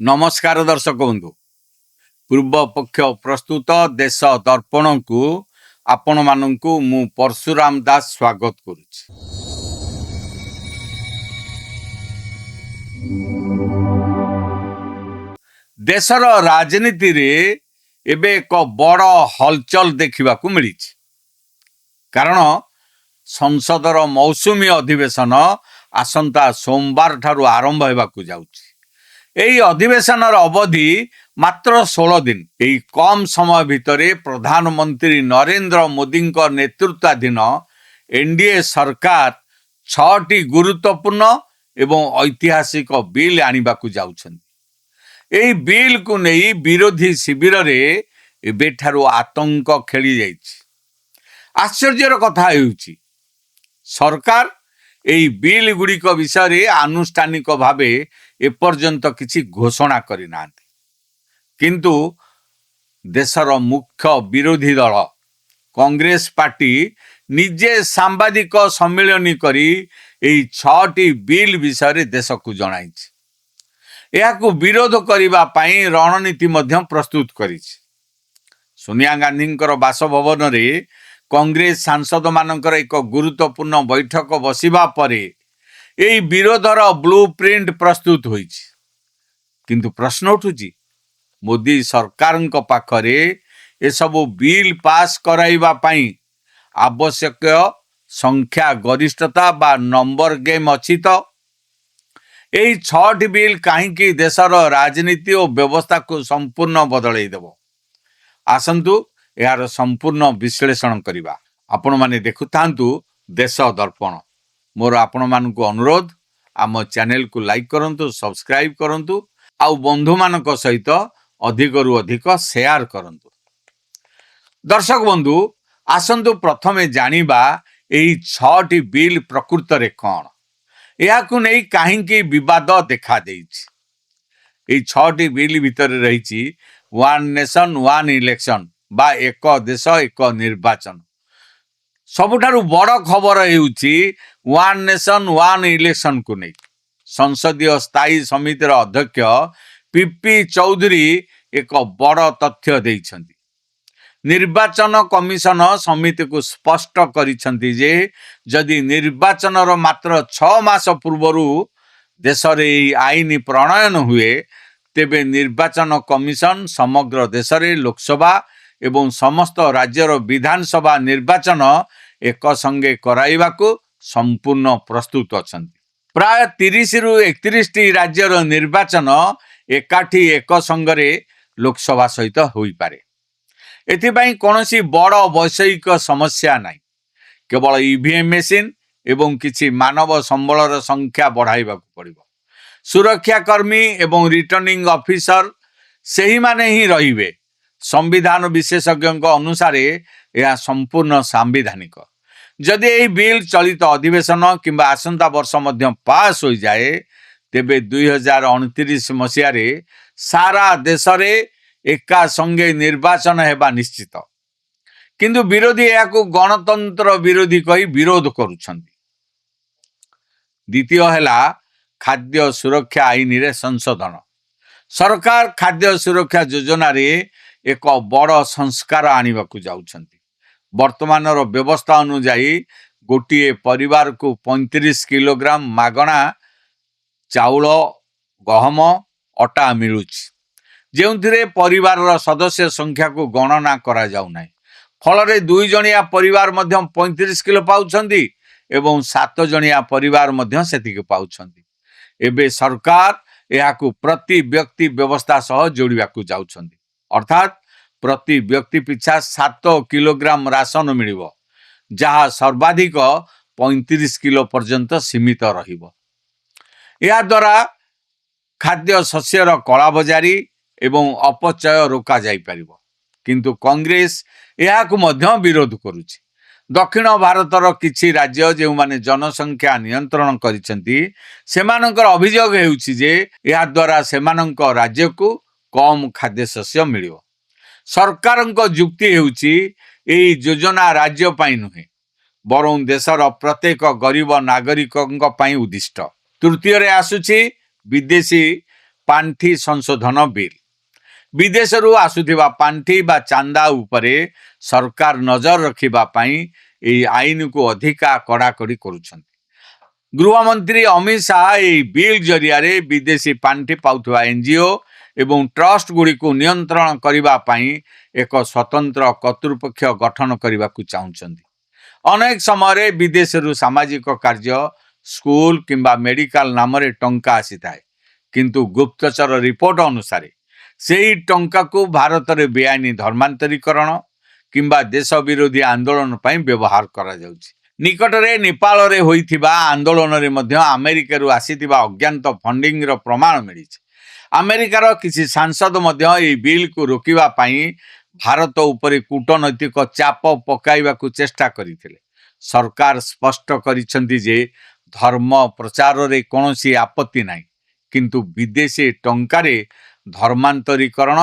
नमस्कार दर्शक बंधु पूर्व पक्ष प्रस्तुत देश दर्पण को आपण मानू मु परशुराम दास स्वागत करुच्ची। देशर राजनीति रे एबे एक बड़ हलचल देखा मिली कारण संसदर मौसुमी अधिवेशन आसंता सोमवार ठारू आरंभ होगाकू जाउची। एही अधिवेशनर अवधि मात्र 16 दिन। एही कम समय भितर प्रधानमंत्री नरेंद्र मोदी नेतृत्वाधीन एनडीए सरकार 6टी गुरुत्वपूर्ण एवं ऐतिहासिक बिल आनिबाकू जाउछन्ती। एही बिल को नहीं विरोधी शिविर रे एबेठारू आतंक खेली जाइछि। आश्चर्यर कथा हेउछि सरकार एही बिल गुड़िक विषय आनुष्ठानिक भावे एपर्यंत किसी घोषणा करना किंतु देशर मुख्य विरोधी दल कांग्रेस पार्टी निजे सांबादिक सम्मेलन करी एही 6टी बिल विषय देश को जणाइछि। एहाकू विरोध करिबा पई रणनीति मध्य प्रस्तुत करिछि। सोनिया गांधी बासभवन रे कांग्रेस सांसद मानकर एक गुरुत्वपूर्ण बैठक बसिबा परे एही विरोधर ब्लूप्रिंट प्रस्तुत होइछि। किंतु प्रश्न उठुछि मोदी सरकार पाखरे ए सबु बिल पास कराइबा पई आवश्यक संख्या गरिष्ठता बा नंबर गेम अछि तो एही 6टी बिल काहेकि देशर राजनीति और व्यवस्था को संपूर्ण बदलै देबो। आसंतु यार संपूर्ण विश्लेषण करिबा। आपण माने देखुथांतु देश दर्पण। मोर आपण मानकु अनुरोध आम चैनल को लाइक करंतु, सब्सक्राइब करंतु आउ बंधु मानक सहित अधिकरु अधिक शेयर करंतु। दर्शक बंधु आसंतु प्रथमे जानिबा एही 6टी बिल प्रकृत रे कोन, याकू नै काहेकि विवाद देखा देइछि। एही 6टी बिल भितर रहिछि वन नेशन वन इलेक्शन बा एक देश एक निर्वाचन। सबुठारु बड़ खबर हेउछि वन नेशन वन इलेक्शन को नहीं संसदीय स्थायी समितिर अध्यक्ष पीपी चौधरी एक बड़ तथ्य देइछन्ति। निर्वाचन कमिशन समिति को स्पष्ट करिछन्ति जे जदि निर्वाचनर मात्र 6 मास पूर्वरु देश रे आईन प्रणयन हुए तेबे निर्वाचन कमिशन समग्र देश रे लोकसभा एवं समस्त राज्यर विधानसभा निर्वाचन एक संगे कराइबाकू संपूर्ण प्रस्तुत अछन्ति। प्राय 30 रु 31टी राज्यर निर्वाचन एकाठी एक संगरे लोकसभा सहित होई पारे। एथिबाई कोनोसी बड़ वैषयिक समस्या नाही, केवल ईवीएम मेसिन एवं किछि मानव संबलर संख्या बढ़ाइबाकू पड़िबो। सुरक्षाकर्मी एवं रिटर्निंग ऑफिसर सही माने ही रहिबे। संविधान विशेषज्ञ अनुसार यह संपूर्ण सांविधानिक। जदि यही बिल चलित अधिवेशन किंबा आसंता वर्ष मध्य पास हो जाए तेबे 2029 मसीह सारा देश रे एका संगे निर्वाचन हेबा निश्चित। किंतु विरोधी याकू गणतंत्र विरोधी कही विरोध करुछन्ति। द्वितीय हैला खाद्य सुरक्षा आईन रे संशोधन। सरकार खाद्य सुरक्षा योजना रे एक बड़ संस्कार आनिबाकू जाउछन्ति। वर्तमानर व्यवस्था अनुसार गोटे परिवार को 35 किलोग्राम मागणा चाउल गहम अटा मिलुछि, जेउथिरे परिवार सदस्य संख्या को गणना करा जाउ नै। फल 2 जणिया परिवार मध्य 35 किलो पाउछन्ति एवं 7 जणिया परिवार मध्य सेतिक पाउछन्ति। एबे सरकार याकू प्रति व्यक्ति व्यवस्था सह जोड़िबाकू जाउछन्ति, अर्थात प्रति व्यक्ति पिछा 7 किलोग्राम राशन मिलिबो, जहा सर्वाधिक 35 किलो पर्यंत सीमित रहिबो। या द्वारा खाद्य शस्यर कलाबजारी एवं अपचय रोका जाई परिबो। किंतु कांग्रेस याकू मध्य विरोध करुछि। दक्षिण भारतर किछि राज्य जे माने जनसंख्या नियंत्रण करिसेंती सेमानकर अभियोग हेउछि जे या द्वारा सेमानक राज्य को कम खाद्य शस्य मिलिबो। सरकारक जुक्ति हेउछि एही योजना राज्य पई नुहे बरं देशर प्रत्येक गरीब नागरिकक पई उद्दिष्ट। तृतीय रे आसुछि विदेशी ପାଣ୍ଠି ସଂଶୋଧନ ବିଲ୍। ବିଦେଶରୁ ଆସୁଥିବା ପାଣ୍ଠି ବା ଚାନ୍ଦା ଉପରେ ସରକାର ନଜର ରଖିବା ପାଇଁ ଏହି ଆଇନକୁ ଅଧିକା କଡ଼ାକଡ଼ି କରୁଛନ୍ତି। ଗୃହମନ୍ତ୍ରୀ ଅମିତ ଶାହା ଏହି ବିଲ୍ ଜରିଆରେ ବିଦେଶୀ ପାଣ୍ଠି ପାଉଥିବା ଏନ୍ଜିଓ ଏବଂ ଟ୍ରଷ୍ଟ ଗୁଡ଼ିକୁ ନିୟନ୍ତ୍ରଣ କରିବା ପାଇଁ ଏକ ସ୍ୱତନ୍ତ୍ର କର୍ତ୍ତୃପକ୍ଷ ଗଠନ କରିବାକୁ ଚାହୁଁଛନ୍ତି। ଅନେକ ସମୟରେ ବିଦେଶରୁ ସାମାଜିକ କାର୍ଯ୍ୟ, ସ୍କୁଲ କିମ୍ବା ମେଡିକାଲ ନାମରେ ଟଙ୍କା ଆସିଥାଏ, କିନ୍ତୁ ଗୁପ୍ତଚର ରିପୋର୍ଟ ଅନୁସାରେ ସେହି ଟଙ୍କାକୁ ଭାରତରେ ବେଆଇନ ଧର୍ମାନ୍ତରୀକରଣ କିମ୍ବା ଦେଶ ବିରୋଧୀ ଆନ୍ଦୋଳନ ପାଇଁ ବ୍ୟବହାର କରାଯାଉଛି। ନିକଟରେ ନେପାଳରେ ହୋଇଥିବା ଆନ୍ଦୋଳନରେ ମଧ୍ୟ ଆମେରିକାରୁ ଆସିଥିବା ଅଜ୍ଞାତ ଫଣ୍ଡିଂର ପ୍ରମାଣ ମିଳିଛି। ଆମେରିକାର କିଛି ସାଂସଦ ମଧ୍ୟ ଏହି ବିଲ୍କୁ ରୋକିବା ପାଇଁ ଭାରତ ଉପରେ କୂଟନୈତିକ ଚାପ ପକାଇବାକୁ ଚେଷ୍ଟା କରିଥିଲେ। ସରକାର ସ୍ପଷ୍ଟ କରିଛନ୍ତି ଯେ ଧର୍ମ ପ୍ରଚାରରେ କୌଣସି ଆପତ୍ତି ନାହିଁ, କିନ୍ତୁ ବିଦେଶୀ ଟଙ୍କାରେ ଧର୍ମାନ୍ତରୀକରଣ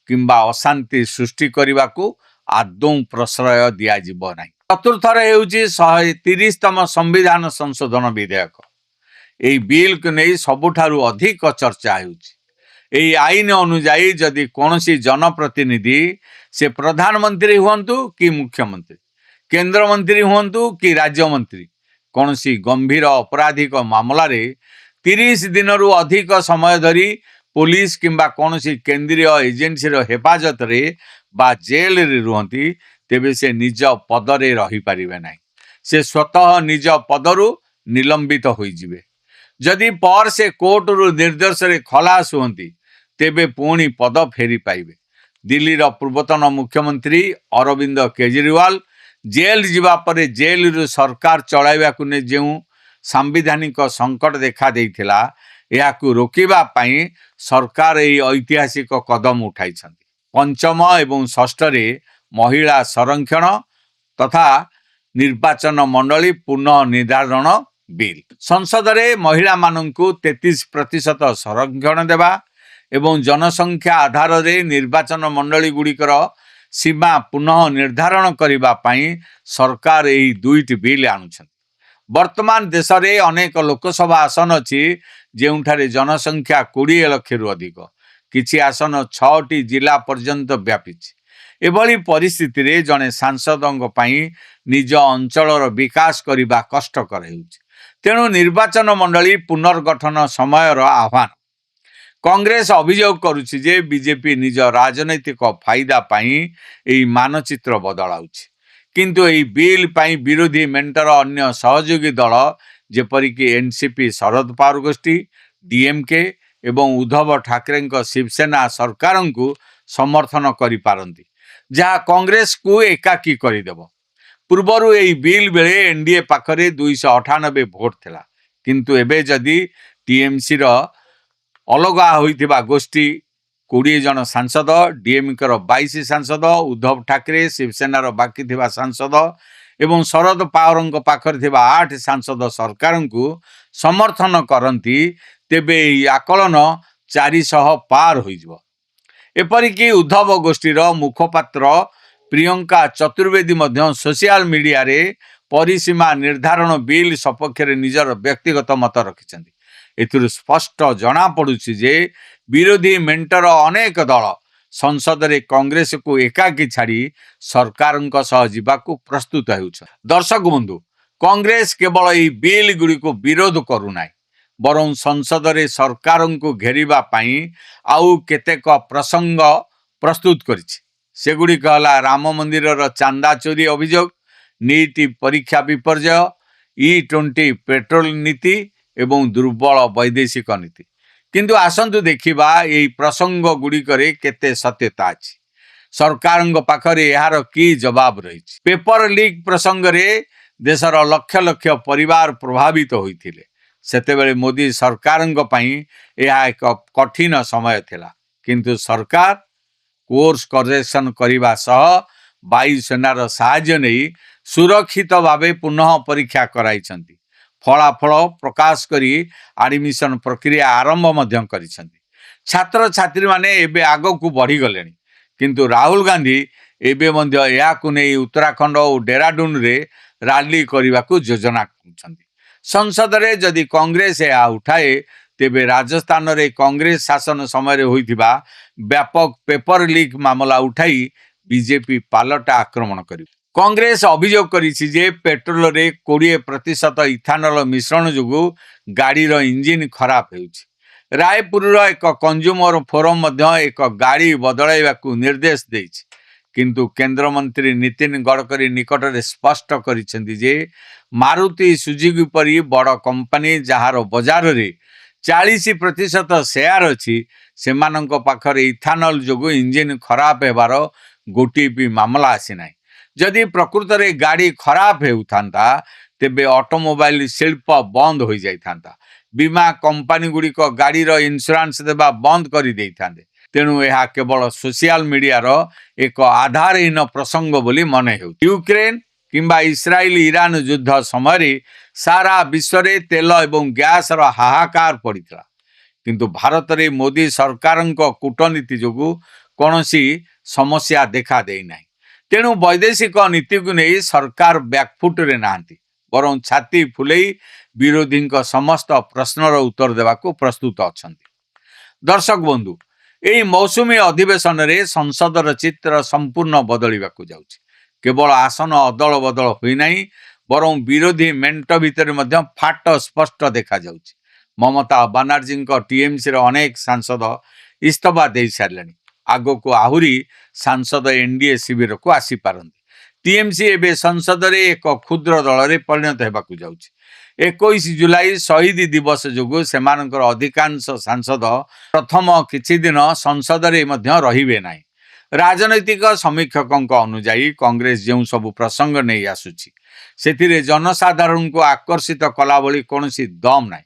କିମ୍ବା ଅଶାନ୍ତି ସୃଷ୍ଟି କରିବାକୁ ଆଦୌ ପ୍ରଶ୍ରୟ ଦିଆଯିବ ନାହିଁ। ଚତୁର୍ଥରେ ହେଉଛି 130ତମ ସମ୍ବିଧାନ ସଂଶୋଧନ ବିଧେୟକ। ଏହି ବିଲ୍କୁ ନେଇ ସବୁଠାରୁ ଅଧିକ ଚର୍ଚ୍ଚା ହେଉଛି। ଏହି ଆଇନ ଅନୁଯାୟୀ ଯଦି କୌଣସି ଜନପ୍ରତିନିଧି, ସେ ପ୍ରଧାନମନ୍ତ୍ରୀ ହୁଅନ୍ତୁ କି ମୁଖ୍ୟମନ୍ତ୍ରୀ, କେନ୍ଦ୍ରମନ୍ତ୍ରୀ ହୁଅନ୍ତୁ କି ରାଜ୍ୟମନ୍ତ୍ରୀ, କୌଣସି ଗମ୍ଭୀର ଅପରାଧିକ ମାମଲାରେ 30 ଦିନରୁ ଅଧିକ ସମୟ ଧରି ପୋଲିସ କିମ୍ବା କୌଣସି କେନ୍ଦ୍ରୀୟ ଏଜେନ୍ସିର ହେଫାଜତରେ ବା ଜେଲରେ ରୁହନ୍ତି, ତେବେ ସେ ନିଜ ପଦରେ ରହିପାରିବେ ନାହିଁ। ସେ ସ୍ୱତଃ ନିଜ ପଦରୁ ନିଲମ୍ବିତ ହୋଇଯିବେ। ଯଦି ପରେ ସେ କୋର୍ଟରୁ ନିର୍ଦ୍ଦୋଷରେ ଖଲାସ ହୁଅନ୍ତି, ତେବେ ପୁଣି ପଦ ଫେରି ପାଇବେ। ଦିଲ୍ଲୀର ପୂର୍ବତନ ମୁଖ୍ୟମନ୍ତ୍ରୀ ଅରବିନ୍ଦ କେଜରିୱାଲ ଜେଲ ଯିବା ପରେ ଜେଲରୁ ସରକାର ଚଳାଇବାକୁ ନେଇ ଯେଉଁ ସାମ୍ବିଧାନିକ ସଂକଟ ଦେଖାଦେଇଥିଲା, ଏହାକୁ ରୋକିବା ପାଇଁ ସରକାର ଏହି ଐତିହାସିକ କଦମ ଉଠାଇଛନ୍ତି। ପଞ୍ଚମ ଏବଂ ଷଷ୍ଠରେ ମହିଳା ସଂରକ୍ଷଣ ତଥା ନିର୍ବାଚନ ମଣ୍ଡଳୀ ପୁନଃ ନିର୍ଦ୍ଧାରଣ ବିଲ୍। ସଂସଦରେ ମହିଳାମାନଙ୍କୁ 33% ସଂରକ୍ଷଣ ଦେବା ଏବଂ ଜନସଂଖ୍ୟା ଆଧାରରେ ନିର୍ବାଚନ ମଣ୍ଡଳୀ ଗୁଡ଼ିକର ସୀମା ପୁନଃ ନିର୍ଦ୍ଧାରଣ କରିବା ପାଇଁ ସରକାର ଏହି ଦୁଇଟି ବିଲ୍ ଆଣୁଛନ୍ତି। ବର୍ତ୍ତମାନ ଦେଶରେ ଅନେକ ଲୋକସଭା ଆସନ ଅଛି ଯେଉଁଠାରେ ଜନସଂଖ୍ୟା 20 ଲକ୍ଷରୁ ଅଧିକ। କିଛି ଆସନ 6ଟି ଜିଲ୍ଲା ପର୍ଯ୍ୟନ୍ତ ବ୍ୟାପିଛି। ଏଭଳି ପରିସ୍ଥିତିରେ ଜଣେ ସାଂସଦଙ୍କ ପାଇଁ ନିଜ ଅଞ୍ଚଳର ବିକାଶ କରିବା କଷ୍ଟକର ହେଉଛି। ତେଣୁ ନିର୍ବାଚନ ମଣ୍ଡଳୀ ପୁନର୍ଗଠନ ସମୟର ଆହ୍ୱାନ। କଂଗ୍ରେସ ଅଭିଯୋଗ କରୁଛି ଯେ ବିଜେପି ନିଜ ରାଜନୈତିକ ଫାଇଦା ପାଇଁ ଏହି ମାନଚିତ୍ର ବଦଳାଉଛି। କିନ୍ତୁ ଏହି ବିଲ୍ ପାଇଁ ବିରୋଧୀ ମେଣ୍ଟର ଅନ୍ୟ ସହଯୋଗୀ ଦଳ ଯେପରିକି ଏନ୍ସିପି ଶରଦ ପାୱାର ଗୋଷ୍ଠୀ, ଡିଏମ୍କେ ଏବଂ ଉଦ୍ଧବ ଠାକରେଙ୍କ ଶିବସେନା ସରକାରଙ୍କୁ ସମର୍ଥନ କରିପାରନ୍ତି, ଯାହା କଂଗ୍ରେସକୁ ଏକାକୀ କରିଦେବ। ପୂର୍ବରୁ ଏହି ବିଲ୍ ବେଳେ ଏନ୍ଡିଏ ପାଖରେ 298 ଭୋଟ ଥିଲା, କିନ୍ତୁ ଏବେ ଯଦି ଟିଏମ୍ସିର ଅଲଗା ହୋଇଥିବା ଗୋଷ୍ଠୀ 20 ଜଣ ସାଂସଦ, ଡିଏମ୍କେର 22 ସାଂସଦ, ଉଦ୍ଧବ ଠାକରେ ଶିବସେନାର ବାକି ଥିବା ସାଂସଦ ଏବଂ ଶରଦ ପାୱାରଙ୍କ ପାଖରେ ଥିବା 8 ସାଂସଦ ସରକାରଙ୍କୁ ସମର୍ଥନ କରନ୍ତି, ତେବେ ଏହି ଆକଳନ 400 ପାର ହୋଇଯିବ। ଏପରିକି ଉଦ୍ଧବ ଗୋଷ୍ଠୀର ମୁଖପାତ୍ର ପ୍ରିୟଙ୍କା ଚତୁର୍ବେଦୀ ମଧ୍ୟ ସୋସିଆଲ ମିଡିଆରେ ପରିସୀମା ନିର୍ଦ୍ଧାରଣ ବିଲ୍ ସପକ୍ଷରେ ନିଜର ବ୍ୟକ୍ତିଗତ ମତ ରଖିଛନ୍ତି। ଏଥିରୁ ସ୍ପଷ୍ଟ ଜଣାପଡ଼ୁଛି ଯେ ବିରୋଧୀ ମେଣ୍ଟର ଅନେକ ଦଳ ସଂସଦରେ କଂଗ୍ରେସକୁ ଏକାକୀ ଛାଡ଼ି ସରକାରଙ୍କ ସହ ଯିବାକୁ ପ୍ରସ୍ତୁତ ହେଉଛନ୍ତି। ଦର୍ଶକ ବନ୍ଧୁ, କଂଗ୍ରେସ କେବଳ ଏହି ବିଲ୍ ଗୁଡ଼ିକୁ ବିରୋଧ କରୁନାହିଁ, ବରଂ ସଂସଦରେ ସରକାରଙ୍କୁ ଘେରିବା ପାଇଁ ଆଉ କେତେକ ପ୍ରସଙ୍ଗ ପ୍ରସ୍ତୁତ କରିଛି। ସେଗୁଡ଼ିକ ହେଲା ରାମ ମନ୍ଦିରର ଚାନ୍ଦା ଚୋରି ଅଭିଯୋଗ, ନୀଟ୍ ପରୀକ୍ଷା ବିପର୍ଯ୍ୟୟ, E20 ପେଟ୍ରୋଲ ନୀତି ଏବଂ ଦୁର୍ବଳ ବୈଦେଶିକ ନୀତି। କିନ୍ତୁ ଆସନ୍ତୁ ଦେଖିବା ଏହି ପ୍ରସଙ୍ଗ ଗୁଡ଼ିକରେ କେତେ ସତ୍ୟତା ଅଛି। ସରକାରଙ୍କ ପାଖରେ ଏହାର କି ଜବାବ ରହିଛି। ପେପର ଲିକ୍ ପ୍ରସଙ୍ଗରେ ଦେଶର ଲକ୍ଷ ଲକ୍ଷ ପରିବାର ପ୍ରଭାବିତ ହୋଇଥିଲେ। ସେତେବେଳେ ମୋଦି ସରକାରଙ୍କ ପାଇଁ ଏହା ଏକ କଠିନ ସମୟ ଥିଲା, କିନ୍ତୁ ସରକାର କୋର୍ସ କରେକ୍ସନ କରିବା ସହ ବାୟୁସେନାର ସାହାଯ୍ୟ ନେଇ ସୁରକ୍ଷିତ ଭାବେ ପୁନଃ ପରୀକ୍ଷା କରାଇଛନ୍ତି। ଫଳାଫଳ ପ୍ରକାଶ କରି ଆଡମିସନ ପ୍ରକ୍ରିୟା ଆରମ୍ଭ ମଧ୍ୟ କରିଛନ୍ତି। ଛାତ୍ରଛାତ୍ରୀମାନେ ଏବେ ଆଗକୁ ବଢ଼ିଗଲେଣି, କିନ୍ତୁ ରାହୁଲ ଗାନ୍ଧୀ ଏବେ ମଧ୍ୟ ଏହାକୁ ନେଇ ଉତ୍ତରାଖଣ୍ଡ ଓ ଡେରାଡୁନରେ ରାଲି କରିବାକୁ ଯୋଜନା କରୁଛନ୍ତି। ସଂସଦରେ ଯଦି କଂଗ୍ରେସ ଏହା ଉଠାଏ, तेबे राजस्थान रे कांग्रेस शासन समय होइथिबा व्यापक पेपर लीक मामला उठाई बीजेपी पालटा आक्रमण कर कांग्रेस अभियोग करिछि जे पेट्रोल रे 20% इथानल मिश्रण जोगु गाड़ीर इंजिन खराब हेउछि। रायपुर एक कंज्यूमर फोरम मध्य एक गाड़ी बदलाइबाकू निर्देश देइछि, किंतु केंद्र मंत्री नितिन गडकरी निकट में स्पष्ट करिसेंति जे मारुति सुजुकी परी बड़ कंपनी जहार बजार रे 40% शेयर अछि सेमानंक पाखरे इथानल जोगु इंजिन खराब हेबार गोटे भी मामला आसी नाही। जदि प्रकृत रे गाड़ी खराब हेउथांता तेबे ऑटोमोबाइल शिल्प बंद हो जाइथांता, बीमा कंपनी गुड़िक गाड़ीर इंश्योरेंस देबा बंद कर देइथांते। तेणु यह केवल सोशल मीडिया रो एक आधारहीन प्रसंग बोली मन हेउ। यूक्रेन किंबा इस्राएल ईरान युद्ध समय सारा विश्व रे तेल एवं गैस रो हाहाकार पड़ितला, किंतु भारत रे मोदी सरकार कूटनीति जोगु कौनसी समस्या देखा दे ना। तेणु वैदेशिक नीति को नहीं सरकार बैकफुट रे नांती, बरं छाती फुलई विरोधी समस्त प्रश्नर उत्तर देवाको प्रस्तुत अछंती। दर्शक बंधु, यही मौसुमी अधिवेशन रे संसदर चित्र संपूर्ण बदलिबाकू जाउछि। केवल आसन अदल बदल होई नाही, बरं विरोधी मेंट भितर मध्य फाट स्पष्ट देखा जाउछि। ममता बानार्जी टीएमसी रे अनेक सांसद इस्तफा दे सारलेनी। आगो को आहुरी सांसद एनडीए शिविर को आसी पारंती। टीएमसी एबे संसद रे एक क्षुद्र दल रे परिणत हेबाकू जाउछि। 21 जुलाई शहीद दिवस जोगु सेमानकर अधिकांश सांसद प्रथम किछि दिन संसद रे मध्य रहिबे नाही। राजनैतिक समीक्षकक अनुसार कांग्रेस जो सब प्रसंग नहीं आसुछि सेथिरे जनसाधारण को आकर्षित कला भली कोनोसी दम नाही।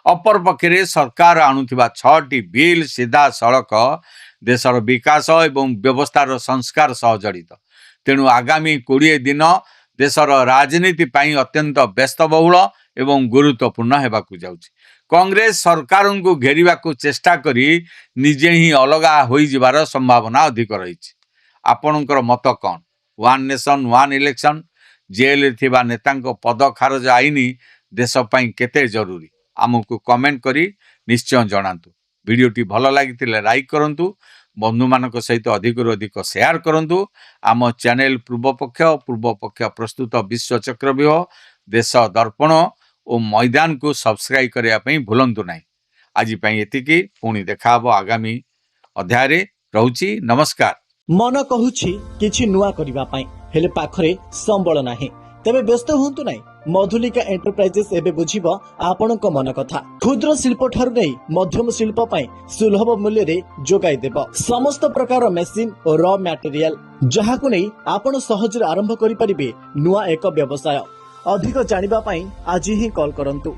अपर पक्षरे सरकार आणुथिबा 6टी बिल सीधा सड़क देशर विकास एवं व्यवस्थार संस्कार सह जड़ित। तेणु आगामी 20 दिन देशर राजनीति पाई अत्यंत व्यस्तबहुल एवं गुरुत्वपूर्ण हेबाकू जाउछि। कांग्रेस सरकार को घेरिबा को चेष्टा करी निजे ही अलगा होई जिबार संभावना अधिक रहिछि। आपणकर मत कौन? One nation one election, jail थिबा नेतांको पद खारज आईनी देश पाई केते जरूरी? आमको कमेंट करी निश्चय जणांतु। वीडियोटी भल लागितिले लाइक करंतु, बंधु मानक सहित अधिक शेयर करंतु। आम चैनल पूर्वपक्ष प्रस्तुत विश्व चक्रव्यूह, देश दर्पण और मैदान को सब्सक्राइब करने पे भूलंतु नहीं। आज एतिकी, पुणी देखा आगामी अध्याय रे। रहूची, नमस्कार। मन कहूछि किछि नुआ करिबा पई, हेले पाखरे संबळ नाही। तेबे व्यस्त होंतु नाही। मधुलिका एंटरप्राइजेस एबे बुझिबो आपणक मन कथा। क्षुद्र शिल्प ठारू नै मध्यम शिल्प पई सुलभ मूल्य रे जोगाई देबो समस्त प्रकार मेसिन और रॉ मटेरियल, जहाकु नै आपण सहज आरंभ करि परिबे नुआ एक व्यवसाय। अधिक जानिबा पई आज ही कॉल करंतु।